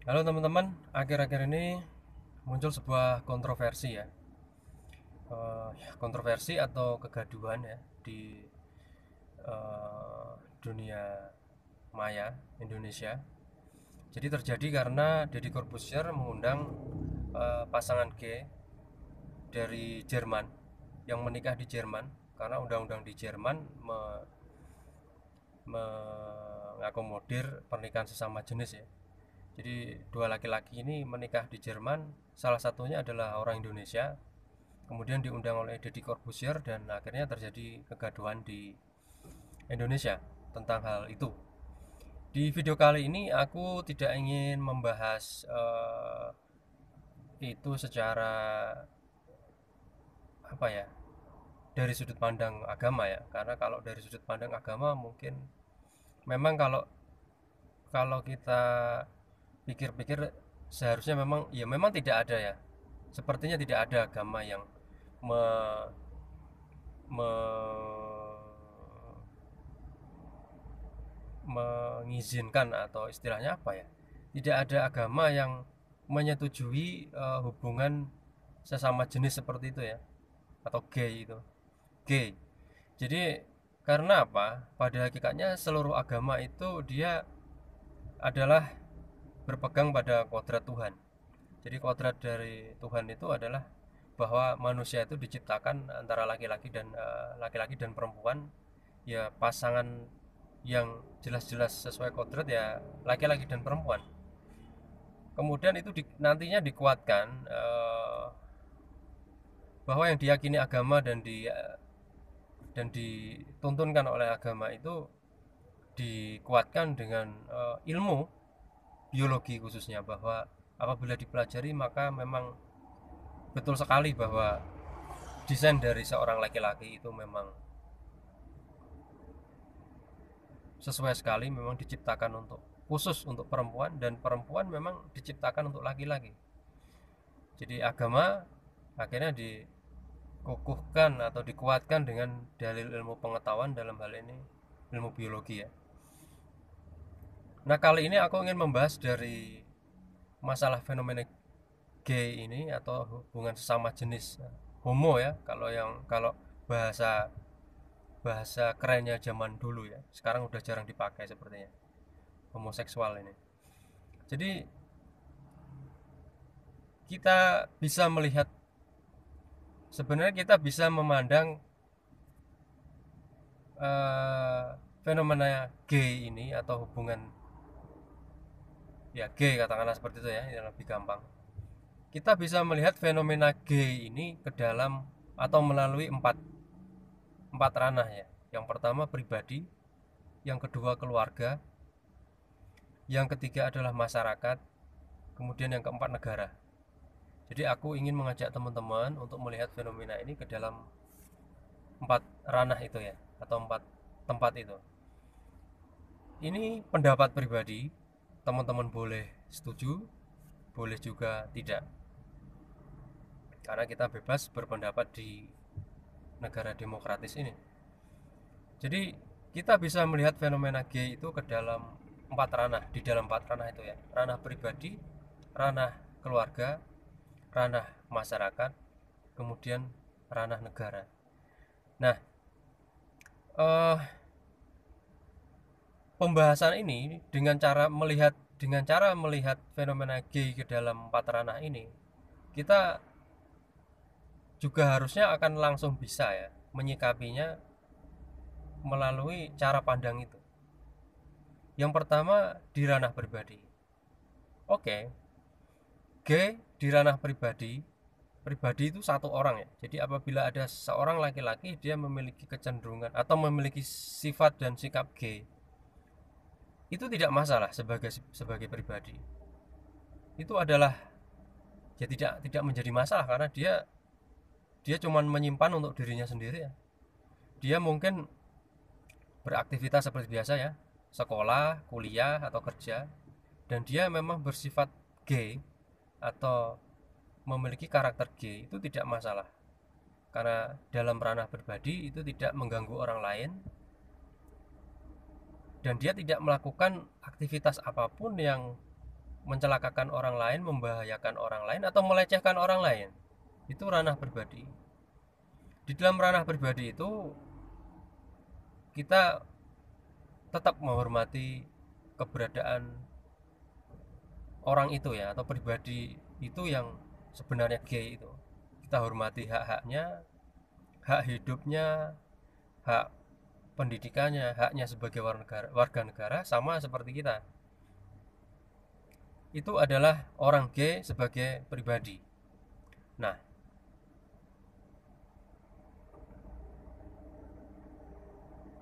Halo teman-teman, akhir-akhir ini muncul sebuah kontroversi ya. Kontroversi atau kegaduhan ya di dunia maya Indonesia. Jadi terjadi karena Deddy Corbuzier mengundang pasangan gay dari Jerman yang menikah di Jerman karena undang-undang di Jerman mengakomodir pernikahan sesama jenis ya. Jadi dua laki-laki ini menikah di Jerman, salah satunya adalah orang Indonesia, kemudian diundang oleh Deddy Corbuzier dan akhirnya terjadi kegaduhan di Indonesia tentang hal itu. Di video kali ini aku tidak ingin membahas itu secara apa ya, dari sudut pandang agama ya, karena kalau dari sudut pandang agama mungkin memang kalau kalau kita pikir-pikir seharusnya memang tidak ada ya, sepertinya tidak ada agama yang me, me- mengizinkan atau istilahnya apa ya, tidak ada agama yang menyetujui hubungan sesama jenis seperti itu ya, atau gay itu gay. Jadi karena apa, pada hakikatnya seluruh agama itu dia adalah berpegang pada kodrat Tuhan. Jadi kodrat dari Tuhan itu adalah bahwa manusia itu diciptakan antara laki-laki dan perempuan, ya pasangan yang jelas-jelas sesuai kodrat ya laki-laki dan perempuan. Kemudian itu nantinya dikuatkan bahwa yang diyakini agama dan dituntunkan oleh agama itu dikuatkan dengan ilmu biologi khususnya, bahwa apabila dipelajari maka memang betul sekali bahwa desain dari seorang laki-laki itu memang sesuai sekali, memang diciptakan untuk khusus untuk perempuan, dan perempuan memang diciptakan untuk laki-laki. Jadi agama akhirnya dikukuhkan atau dikuatkan dengan dalil ilmu pengetahuan, dalam hal ini ilmu biologi ya. Nah, kali ini aku ingin membahas dari masalah fenomena gay ini atau hubungan sesama jenis, homo ya, kalau bahasa bahasa kerennya zaman dulu ya. Sekarang udah jarang dipakai sepertinya. Homoseksual ini. Jadi kita bisa melihat, sebenarnya kita bisa memandang eh, fenomena gay ini atau hubungan ya gay, katakanlah seperti itu ya, yang lebih gampang. Kita bisa melihat fenomena gay ini ke dalam atau melalui empat empat ranah ya. Yang pertama pribadi, yang kedua keluarga, yang ketiga adalah masyarakat, kemudian yang keempat negara. Jadi aku ingin mengajak teman-teman untuk melihat fenomena ini ke dalam empat ranah itu ya, atau empat tempat itu. Ini pendapat pribadi, teman-teman boleh setuju, boleh juga tidak, karena kita bebas berpendapat di negara demokratis ini. Jadi kita bisa melihat fenomena gay itu ke dalam empat ranah, di dalam empat ranah itu ya, ranah pribadi, ranah keluarga, ranah masyarakat, kemudian ranah negara. Nah, eh, pembahasan ini dengan cara melihat fenomena gay ke dalam empat ranah ini, kita juga harusnya akan langsung bisa ya menyikapinya melalui cara pandang itu. Yang pertama di ranah pribadi. Oke, gay di ranah pribadi, pribadi itu satu orang ya. Jadi apabila ada seorang laki-laki dia memiliki kecenderungan atau memiliki sifat dan sikap gay, itu tidak masalah sebagai sebagai pribadi. Itu adalah, ya tidak menjadi masalah, karena dia dia cuma menyimpan untuk dirinya sendiri ya. Dia mungkin beraktivitas seperti biasa ya, sekolah, kuliah atau kerja, dan dia memang bersifat gay atau memiliki karakter gay, itu tidak masalah. Karena dalam ranah pribadi itu tidak mengganggu orang lain, dan dia tidak melakukan aktivitas apapun yang mencelakakan orang lain, membahayakan orang lain, atau melecehkan orang lain. Itu ranah pribadi. Di dalam ranah pribadi itu kita tetap menghormati keberadaan orang itu ya, atau pribadi itu yang sebenarnya gay itu. Kita hormati hak-haknya, hak hidupnya, hak pendidikannya, haknya sebagai warga negara sama seperti kita. Itu adalah orang gay sebagai pribadi. Nah,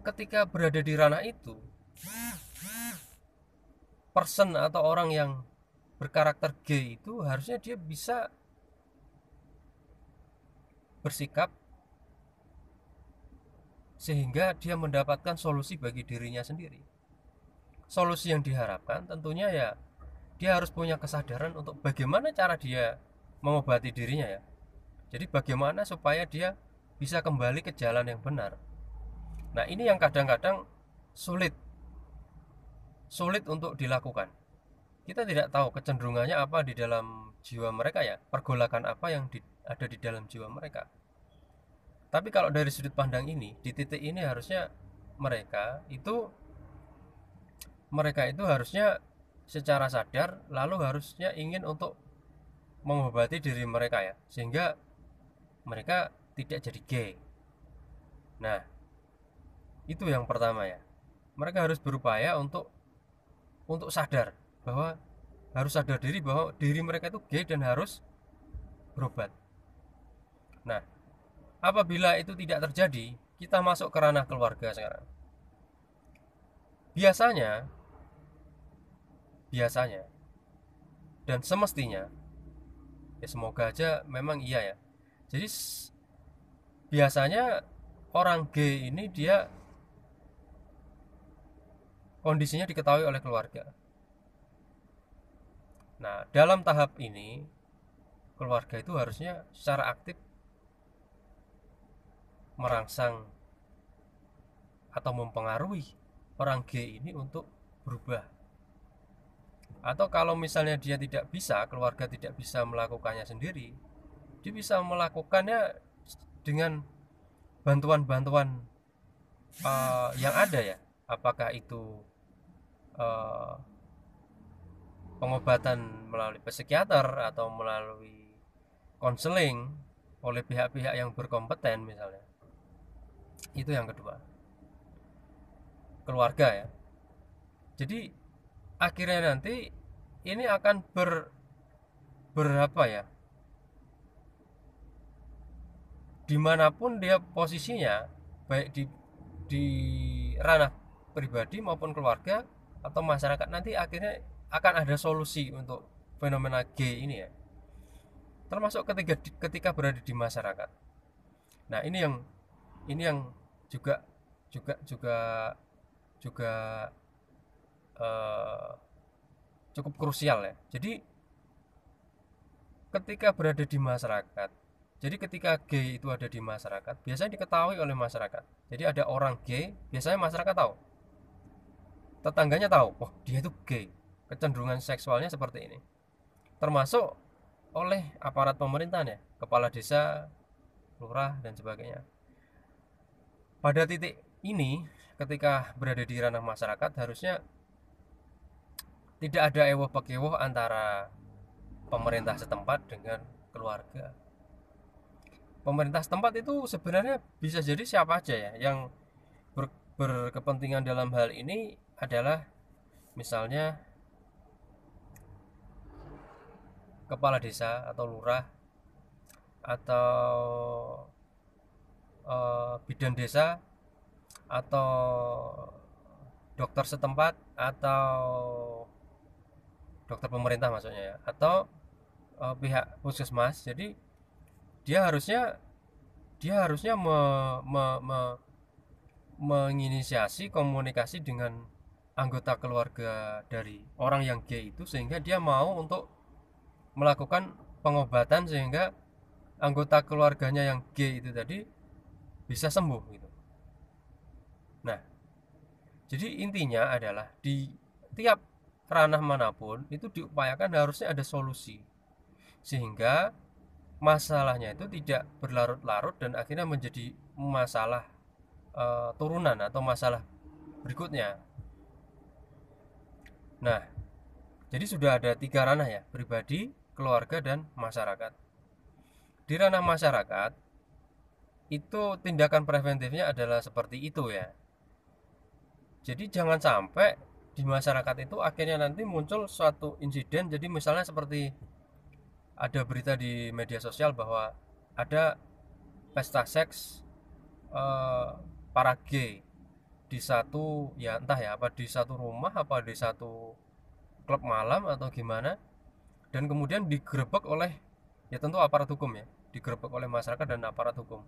ketika berada di ranah itu, person atau orang yang berkarakter gay itu harusnya dia bisa bersikap sehingga dia mendapatkan solusi bagi dirinya sendiri. Solusi yang diharapkan tentunya ya dia harus punya kesadaran untuk bagaimana cara dia mengobati dirinya ya. Jadi bagaimana supaya dia bisa kembali ke jalan yang benar. Nah, ini yang kadang-kadang sulit untuk dilakukan. Kita tidak tahu kecenderungannya apa di dalam jiwa mereka ya, pergolakan apa yang ada di dalam jiwa mereka. Tapi kalau dari sudut pandang ini, di titik ini harusnya mereka itu harusnya secara sadar lalu harusnya ingin untuk mengobati diri mereka ya, sehingga mereka tidak jadi gay. Nah, itu yang pertama ya. Mereka harus berupaya untuk sadar bahwa harus sadar diri bahwa diri mereka itu gay dan harus berobat. Nah, apabila itu tidak terjadi, kita masuk ke ranah keluarga sekarang. Biasanya dan semestinya ya, semoga aja memang iya ya. Jadi biasanya orang gay ini dia kondisinya diketahui oleh keluarga. Nah, dalam tahap ini keluarga itu harusnya secara aktif merangsang atau mempengaruhi orang gay ini untuk berubah. Atau kalau misalnya dia tidak bisa, keluarga tidak bisa melakukannya sendiri, dia bisa melakukannya dengan bantuan-bantuan yang ada ya. Apakah itu pengobatan melalui psikiater atau melalui konseling oleh pihak-pihak yang berkompeten misalnya. Itu yang kedua, keluarga ya. Jadi akhirnya nanti ini akan berapa ya, dimanapun dia posisinya, baik di ranah pribadi maupun keluarga atau masyarakat, nanti akhirnya akan ada solusi untuk fenomena gay ini ya, termasuk ketika berada di masyarakat. Nah, ini yang juga juga juga juga cukup krusial ya. Jadi ketika berada di masyarakat, jadi ketika gay itu ada di masyarakat, biasanya diketahui oleh masyarakat. Jadi ada orang gay, biasanya masyarakat tahu, tetangganya tahu, oh dia itu gay, kecenderungan seksualnya seperti ini, termasuk oleh aparat pemerintahan ya, kepala desa, lurah, dan sebagainya. Pada titik ini, ketika berada di ranah masyarakat, harusnya tidak ada ewoh pekewoh antara pemerintah setempat dengan keluarga. Pemerintah setempat itu sebenarnya bisa jadi siapa aja ya, yang berkepentingan dalam hal ini adalah misalnya kepala desa atau lurah atau bidan desa atau dokter setempat atau dokter pemerintah maksudnya ya, atau pihak puskesmas. Jadi dia harusnya menginisiasi komunikasi dengan anggota keluarga dari orang yang gay itu, sehingga dia mau untuk melakukan pengobatan sehingga anggota keluarganya yang gay itu tadi bisa sembuh gitu. Nah, jadi intinya adalah di tiap ranah manapun itu diupayakan harusnya ada solusi, sehingga masalahnya itu tidak berlarut-larut dan akhirnya menjadi masalah turunan atau masalah berikutnya. Nah, jadi sudah ada 3 ranah ya, pribadi, keluarga, dan masyarakat. Di ranah masyarakat itu tindakan preventifnya adalah seperti itu ya. Jadi jangan sampai di masyarakat itu akhirnya nanti muncul suatu insiden. Jadi misalnya seperti ada berita di media sosial bahwa ada pesta seks para gay di satu, ya entah ya apa di satu rumah apa di satu klub malam atau gimana, dan kemudian digerebek oleh, ya tentu aparat hukum ya, digerebek oleh masyarakat dan aparat hukum,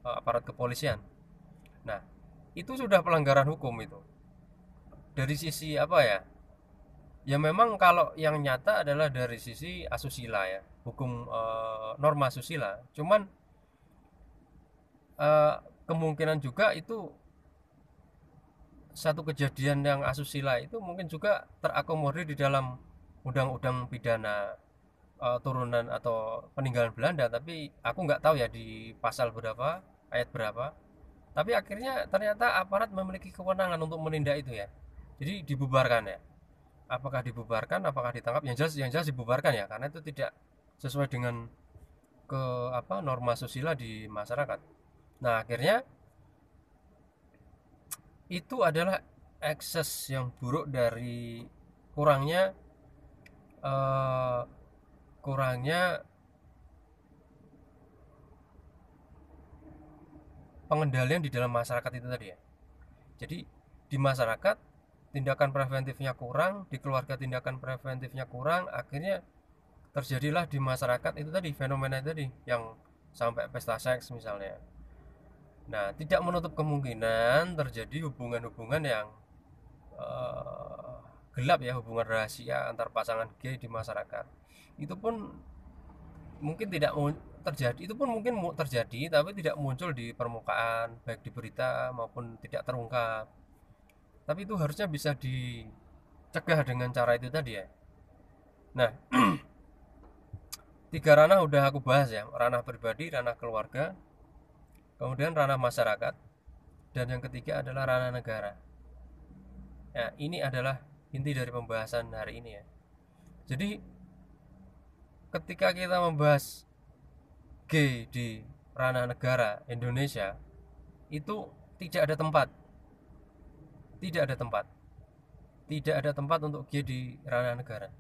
aparat kepolisian. Nah, itu sudah pelanggaran hukum itu. Dari sisi apa ya? Ya memang kalau yang nyata adalah dari sisi asusila ya, hukum norma asusila. Cuman eh, kemungkinan juga itu satu kejadian yang asusila itu mungkin juga terakomodir di dalam undang-undang pidana turunan atau peninggalan Belanda, tapi aku nggak tahu ya di pasal berapa, ayat berapa. Tapi akhirnya ternyata aparat memiliki kewenangan untuk menindak itu ya. Jadi dibubarkan ya. Apakah dibubarkan, apakah ditangkap? Yang jelas dibubarkan ya, karena itu tidak sesuai dengan ke apa norma susila di masyarakat. Nah, akhirnya itu adalah ekses yang buruk dari kurangnya eh, kurangnya pengendalian di dalam masyarakat itu tadi ya. Jadi di masyarakat tindakan preventifnya kurang, di keluarga tindakan preventifnya kurang, akhirnya terjadilah di masyarakat itu tadi fenomena itu tadi yang sampai pesta seks misalnya. Nah, tidak menutup kemungkinan terjadi hubungan-hubungan yang eh, gelap ya, hubungan rahasia antar pasangan gay di masyarakat. Itu pun mungkin tidak terjadi, itu pun mungkin terjadi tapi tidak muncul di permukaan baik di berita maupun tidak terungkap. Tapi itu harusnya bisa dicegah dengan cara itu tadi ya. Nah, 3 ranah udah aku bahas ya, ranah pribadi, ranah keluarga, kemudian ranah masyarakat, dan yang ketiga adalah ranah negara. Nah, ini adalah inti dari pembahasan hari ini ya. Jadi ketika kita membahas G di ranah negara Indonesia, itu tidak ada tempat, tidak ada tempat, tidak ada tempat untuk G di ranah negara.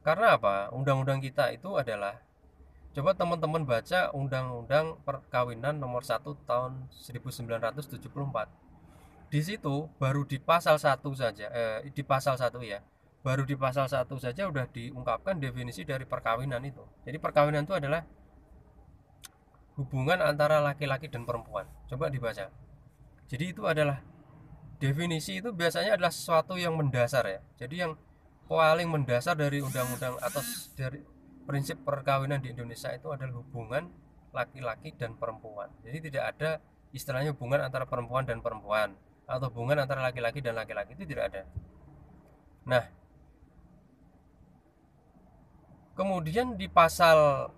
Karena apa? Undang-undang kita itu adalah, coba teman-teman baca Undang-Undang Perkawinan nomor 1 tahun 1974. Di situ baru di pasal 1 saja, di pasal 1 ya, baru di pasal 1 saja udah diungkapkan definisi dari perkawinan itu. Jadi perkawinan itu adalah hubungan antara laki-laki dan perempuan. Coba dibaca. Jadi itu adalah, definisi itu biasanya adalah sesuatu yang mendasar ya. Jadi yang paling mendasar dari undang-undang atau dari prinsip perkawinan di Indonesia itu adalah hubungan laki-laki dan perempuan. Jadi tidak ada istilahnya hubungan antara perempuan dan perempuan atau hubungan antara laki-laki dan laki-laki, itu tidak ada. Nah, kemudian di pasal,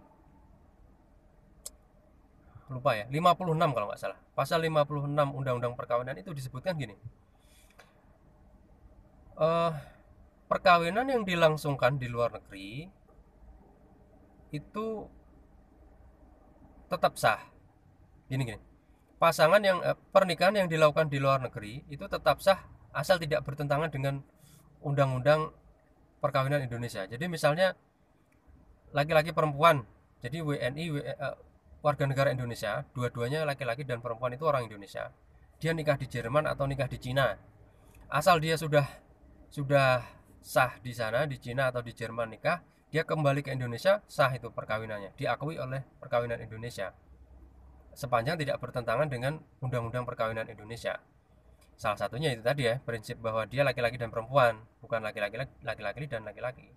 lupa ya, 56 kalau nggak salah. Pasal 56 Undang-Undang Perkawinan itu disebutkan gini. Eh, perkawinan yang dilangsungkan di luar negeri itu tetap sah. Gini-gini. Pernikahan yang dilakukan di luar negeri itu tetap sah asal tidak bertentangan dengan undang-undang perkawinan Indonesia. Jadi misalnya laki-laki perempuan, jadi WNI warga negara Indonesia, dua-duanya laki-laki dan perempuan itu orang Indonesia. Dia nikah di Jerman atau nikah di Cina. Asal dia sudah sah di sana, di Cina atau di Jerman nikah, dia kembali ke Indonesia, sah itu perkawinannya, diakui oleh perkawinan Indonesia. Sepanjang tidak bertentangan dengan undang-undang perkawinan Indonesia. Salah satunya itu tadi ya, prinsip bahwa dia laki-laki dan perempuan, bukan laki-laki dan laki-laki.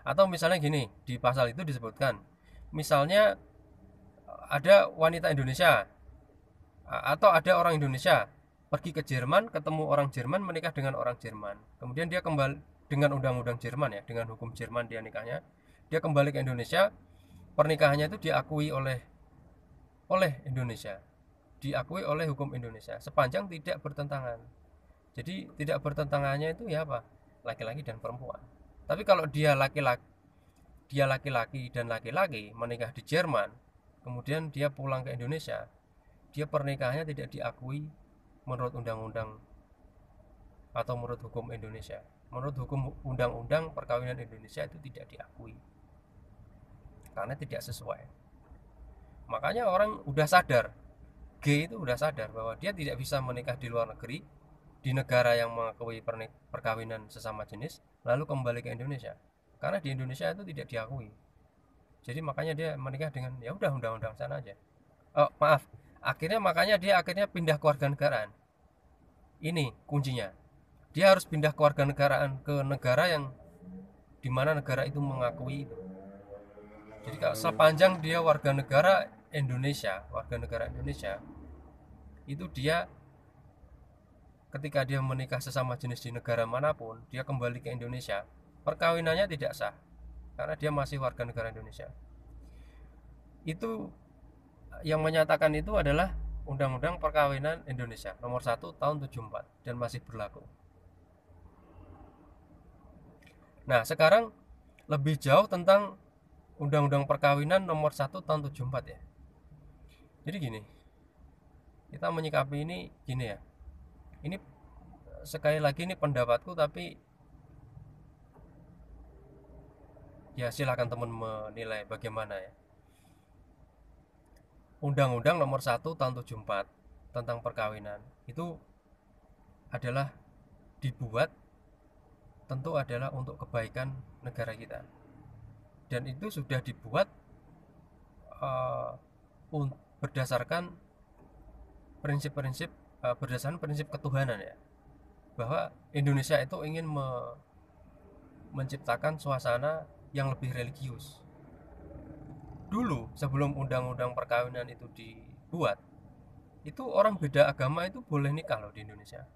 Atau misalnya gini, di pasal itu disebutkan, misalnya ada wanita Indonesia atau ada orang Indonesia pergi ke Jerman, ketemu orang Jerman, menikah dengan orang Jerman, kemudian dia kembali dengan undang-undang Jerman ya, dengan hukum Jerman dia nikahnya. Dia kembali ke Indonesia, pernikahannya itu diakui oleh Indonesia, diakui oleh hukum Indonesia sepanjang tidak bertentangan. Jadi tidak bertentangannya itu ya apa? Laki-laki dan perempuan. Tapi kalau dia laki-laki dan laki-laki menikah di Jerman, kemudian dia pulang ke Indonesia, dia pernikahannya tidak diakui menurut undang-undang atau menurut hukum Indonesia. Menurut hukum undang-undang perkawinan Indonesia itu tidak diakui karena tidak sesuai. Makanya orang udah sadar, G itu udah sadar bahwa dia tidak bisa menikah di luar negeri, di negara yang mengakui perkawinan sesama jenis, lalu kembali ke Indonesia. Karena di Indonesia itu tidak diakui. Jadi makanya dia menikah dengan ya udah undang-undang sana aja. Oh, maaf. Makanya dia akhirnya pindah kewarganegaraan. Ini kuncinya. Dia harus pindah kewarganegaraan ke negara yang dimana negara itu mengakui itu. Jadi kalau sepanjang dia warga negara Indonesia, itu dia ketika dia menikah sesama jenis di negara manapun, dia kembali ke Indonesia, perkawinannya tidak sah karena dia masih warga negara Indonesia. Itu yang menyatakan itu adalah Undang-Undang Perkawinan Indonesia nomor 1 tahun 74 dan masih berlaku. Nah, sekarang lebih jauh tentang Undang-Undang Perkawinan nomor 1 tahun 74 ya. Jadi gini, kita menyikapi ini gini ya. Ini sekali lagi ini pendapatku, tapi ya silakan teman menilai bagaimana ya. Undang-Undang nomor 1 tahun 74 tentang perkawinan itu adalah dibuat tentu adalah untuk kebaikan negara kita. Dan itu sudah dibuat berdasarkan prinsip-prinsip berdasarkan prinsip ketuhanan ya. Bahwa Indonesia itu ingin menciptakan suasana yang lebih religius. Dulu sebelum undang-undang perkawinan itu dibuat, itu orang beda agama itu boleh nikah loh di Indonesia.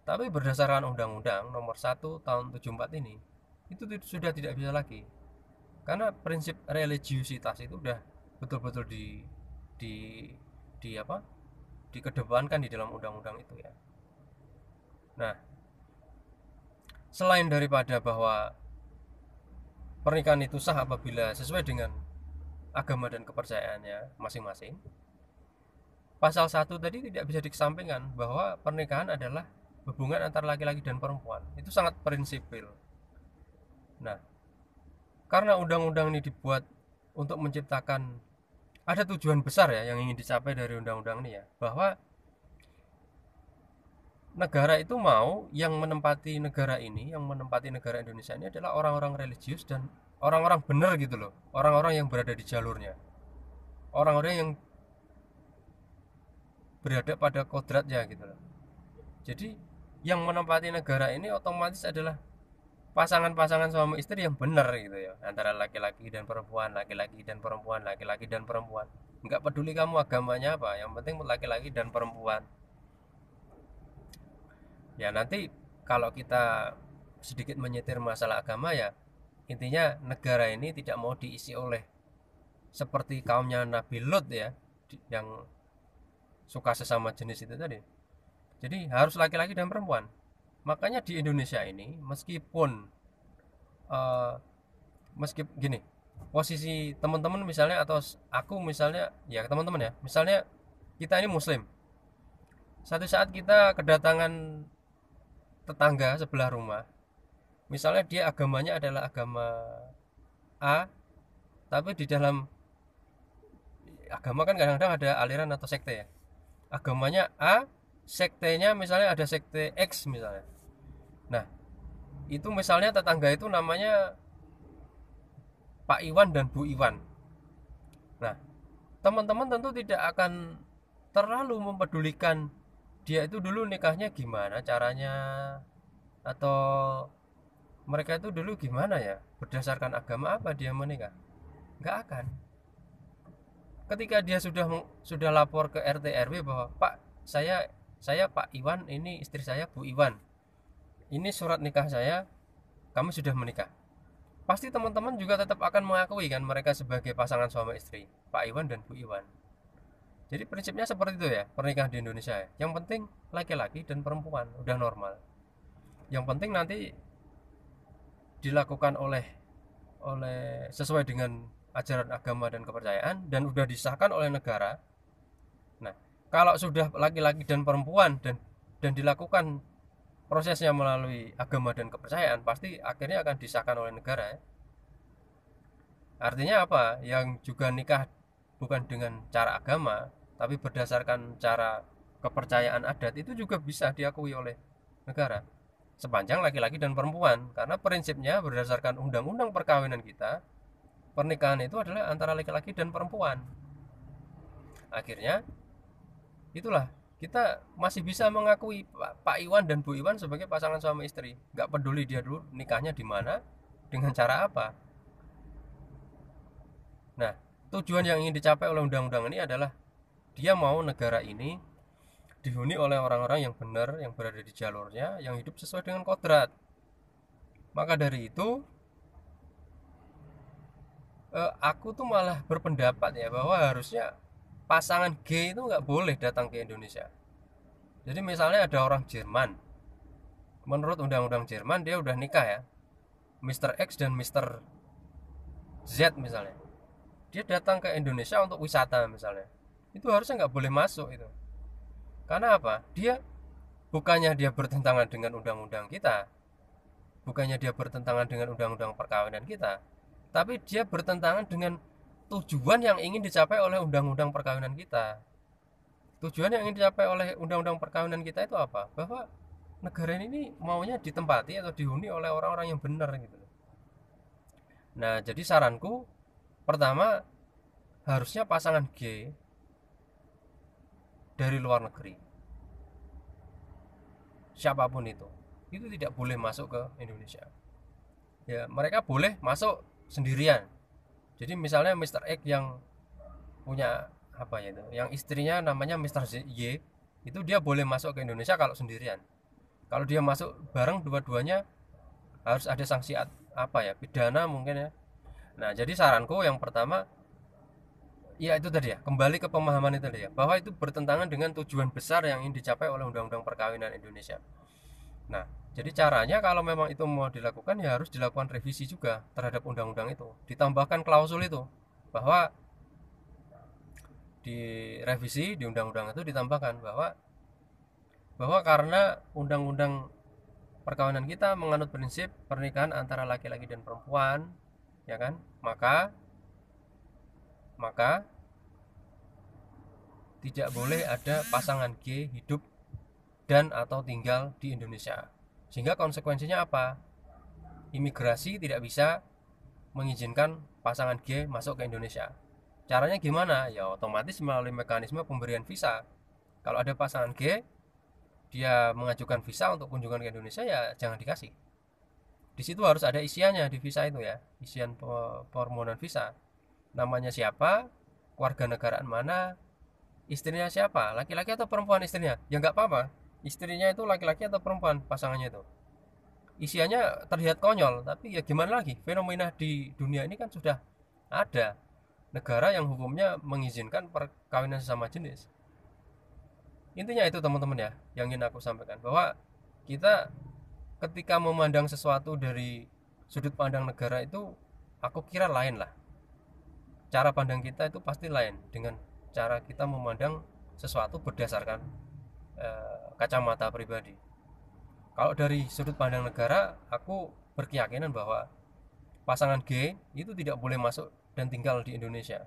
Tapi berdasarkan undang-undang nomor 1 tahun 74 ini, itu sudah tidak bisa lagi. Karena prinsip religiusitas itu udah betul-betul dikedepankan di dalam undang-undang itu ya. Nah, selain daripada bahwa pernikahan itu sah apabila sesuai dengan agama dan kepercayaannya masing-masing, pasal 1 tadi tidak bisa dikesampingkan bahwa pernikahan adalah hubungan antara laki-laki dan perempuan. Itu sangat prinsipil. Nah, karena undang-undang ini dibuat untuk menciptakan, ada tujuan besar ya yang ingin dicapai dari undang-undang ini ya, bahwa negara itu mau yang menempati negara Indonesia ini adalah orang-orang religius dan orang-orang benar gitu loh, orang-orang yang berada di jalurnya, orang-orang yang berada pada kodratnya gitu loh. Jadi yang menempati negara ini otomatis adalah pasangan-pasangan suami istri yang benar gitu ya, antara laki-laki dan perempuan, laki-laki dan perempuan, laki-laki dan perempuan. Nggak peduli kamu agamanya apa, yang penting laki-laki dan perempuan. Ya nanti kalau kita sedikit menyetir masalah agama ya, intinya negara ini tidak mau diisi oleh seperti kaumnya Nabi Lut ya, yang suka sesama jenis itu tadi. Jadi harus laki-laki dan perempuan. Makanya di Indonesia ini meskipun gini, posisi teman-teman misalnya atau aku misalnya, ya teman-teman ya, misalnya kita ini muslim, satu saat kita kedatangan tetangga sebelah rumah, misalnya dia agamanya adalah agama A, tapi di dalam agama kan kadang-kadang ada aliran atau sekte ya, agamanya A, sektenya misalnya ada sekte X misalnya. Nah, itu misalnya tetangga itu namanya Pak Iwan dan Bu Iwan. Nah, teman-teman tentu tidak akan terlalu mempedulikan dia itu dulu nikahnya gimana caranya, atau mereka itu dulu gimana ya, berdasarkan agama apa dia menikah. Nggak akan. Ketika dia sudah lapor ke RT RW bahwa Pak, saya Pak Iwan, ini istri saya Bu Iwan, ini surat nikah saya kami sudah menikah, pasti teman-teman juga tetap akan mengakui kan mereka sebagai pasangan suami istri, Pak Iwan dan Bu Iwan. Jadi prinsipnya seperti itu ya pernikahan di Indonesia ya. Yang penting laki-laki dan perempuan udah normal. Yang penting nanti dilakukan oleh sesuai dengan ajaran agama dan kepercayaan dan udah disahkan oleh negara. Nah, kalau sudah laki-laki dan perempuan dan dilakukan prosesnya melalui agama dan kepercayaan, pasti akhirnya akan disahkan oleh negara ya. Artinya apa? Yang juga nikah bukan dengan cara agama, tapi berdasarkan cara kepercayaan adat itu juga bisa diakui oleh negara. Sepanjang laki-laki dan perempuan, karena prinsipnya berdasarkan undang-undang perkawinan kita, pernikahan itu adalah antara laki-laki dan perempuan. Akhirnya itulah kita masih bisa mengakui Pak Iwan dan Bu Iwan sebagai pasangan suami istri. Nggak peduli dia dulu nikahnya di mana, dengan cara apa. Nah, tujuan yang ingin dicapai oleh undang-undang ini adalah dia mau negara ini dihuni oleh orang-orang yang benar, yang berada di jalurnya, yang hidup sesuai dengan kodrat. Maka dari itu, aku tuh malah berpendapat ya bahwa harusnya pasangan gay itu nggak boleh datang ke Indonesia. Jadi misalnya ada orang Jerman, menurut undang-undang Jerman dia udah nikah ya, Mr. X dan Mr. Z misalnya, dia datang ke Indonesia untuk wisata misalnya, itu harusnya nggak boleh masuk itu. Karena apa? Dia bukannya dia bertentangan dengan undang-undang kita, bukannya dia bertentangan dengan undang-undang perkawinan kita, tapi dia bertentangan dengan tujuan yang ingin dicapai oleh undang-undang perkawinan kita. Tujuan yang ingin dicapai oleh undang-undang perkawinan kita itu apa? Bahwa negara ini maunya ditempati atau dihuni oleh orang-orang yang benar gitu. Nah, jadi saranku pertama harusnya pasangan gay dari luar negeri, siapapun itu tidak boleh masuk ke Indonesia. Ya, mereka boleh masuk sendirian. Jadi misalnya Mr. X yang punya apa ya itu, yang istrinya namanya Mr. Y, itu dia boleh masuk ke Indonesia kalau sendirian. Kalau dia masuk bareng dua-duanya harus ada sanksi apa ya, pidana mungkin ya. Nah, jadi saranku yang pertama ya itu tadi ya, kembali ke pemahaman itu tadi ya, bahwa itu bertentangan dengan tujuan besar yang ingin dicapai oleh Undang-Undang Perkawinan Indonesia. Nah, jadi caranya kalau memang itu mau dilakukan ya harus dilakukan revisi juga terhadap undang-undang itu. Ditambahkan klausul itu bahwa di revisi di undang-undang itu ditambahkan bahwa karena undang-undang perkawinan kita menganut prinsip pernikahan antara laki-laki dan perempuan, ya kan? Maka tidak boleh ada pasangan gay hidup dan atau tinggal di Indonesia. Sehingga konsekuensinya apa? Imigrasi tidak bisa mengizinkan pasangan gay masuk ke Indonesia. Caranya gimana? Ya otomatis melalui mekanisme pemberian visa. Kalau ada pasangan gay, dia mengajukan visa untuk kunjungan ke Indonesia ya jangan dikasih. Di situ harus ada isiannya di visa itu ya, isian permohonan visa. Namanya siapa, warga negaraan mana, istrinya siapa, laki-laki atau perempuan istrinya. Ya nggak apa-apa, istrinya itu laki-laki atau perempuan pasangannya itu. Isiannya terlihat konyol, tapi ya gimana lagi? Fenomena di dunia ini kan sudah ada negara yang hukumnya mengizinkan perkawinan sesama jenis. Intinya itu teman-teman ya, yang ingin aku sampaikan bahwa kita ketika memandang sesuatu dari sudut pandang negara itu, aku kira lain lah. Cara pandang kita itu pasti lain dengan cara kita memandang sesuatu berdasarkan kacamata pribadi. Kalau dari sudut pandang negara, aku berkeyakinan bahwa pasangan gay itu tidak boleh masuk dan tinggal di Indonesia.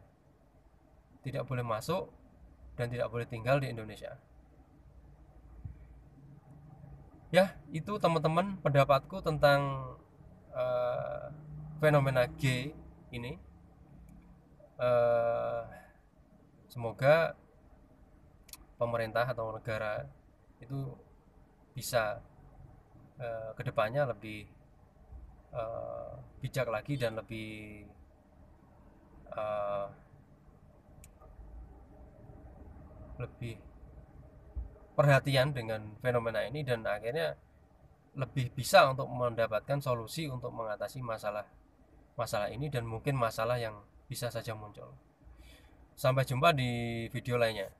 Tidak boleh masuk dan tidak boleh tinggal di Indonesia. Ya, itu teman-teman pendapatku tentang fenomena gay ini. Semoga pemerintah atau negara itu bisa kedepannya lebih bijak lagi dan lebih perhatian dengan fenomena ini dan akhirnya lebih bisa untuk mendapatkan solusi untuk mengatasi masalah ini dan mungkin masalah yang bisa saja muncul. Sampai jumpa di video lainnya.